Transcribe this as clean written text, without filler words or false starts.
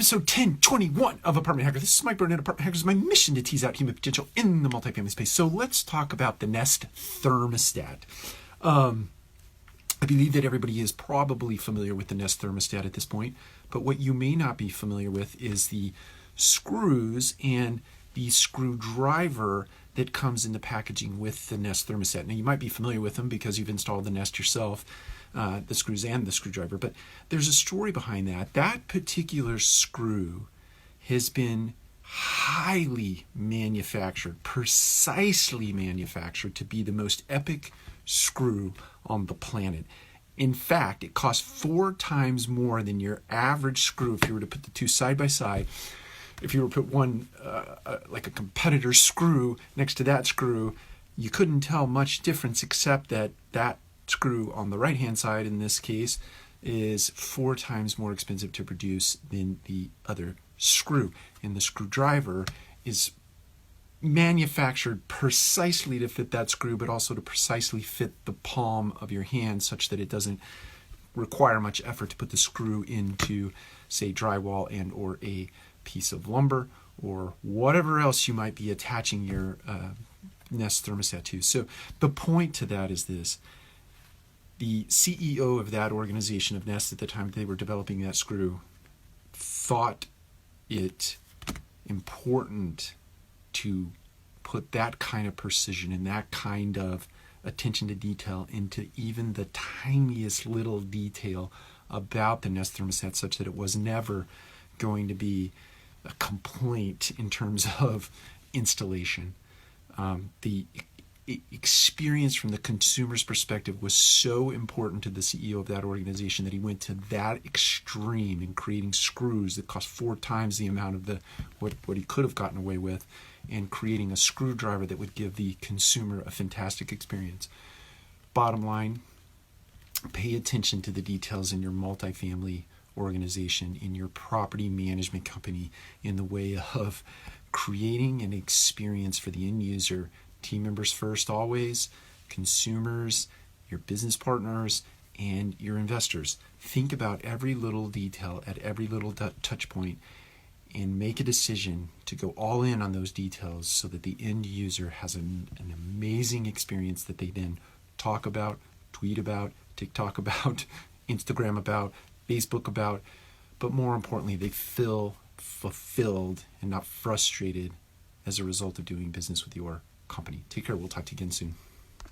Episode 1021 of Apartment Hacker. This is Mike Burnett, Apartment Hackers. My mission to tease out human potential in the multifamily space. So let's talk about the Nest thermostat. I believe that everybody is probably familiar with the Nest thermostat at this point, but what you may not be familiar with is the screws and the screwdriver that comes in the packaging with the Nest thermostat. Now, you might be familiar with them because you've installed the Nest yourself, the screws and the screwdriver, but there's a story behind that. That particular screw has been highly manufactured, precisely manufactured to be the most epic screw on the planet. In fact, it costs 4 times more than your average screw if you were to put the two side by side. If you were to put one, like a competitor screw next to that screw, you couldn't tell much difference except that that screw on the right-hand side, in this case, is 4 times more expensive to produce than the other screw. And the screwdriver is manufactured precisely to fit that screw, but also to precisely fit the palm of your hand such that it doesn't require much effort to put the screw into, say, drywall and or a piece of lumber or whatever else you might be attaching your Nest thermostat to. So the point to that is this. The CEO of that organization of Nest at the time they were developing that screw thought it important to put that kind of precision and that kind of attention to detail into even the tiniest little detail about the Nest thermostat, such that it was never going to be a complaint in terms of installation. The experience from the consumer's perspective was so important to the CEO of that organization that he went to that extreme in creating screws that cost 4 times the amount of what he could have gotten away with, and creating a screwdriver that would give the consumer a fantastic experience. Bottom line, pay attention to the details in your multifamily organization, in your property management company, in the way of creating an experience for the end user. Team members first always, consumers, your business partners, and your investors. Think about every little detail at every little touch point and make a decision to go all in on those details so that the end user has an amazing experience that they then talk about, tweet about, TikTok about, Instagram about, Facebook about, but more importantly, they feel fulfilled and not frustrated as a result of doing business with your company. Take care. We'll talk to you again soon.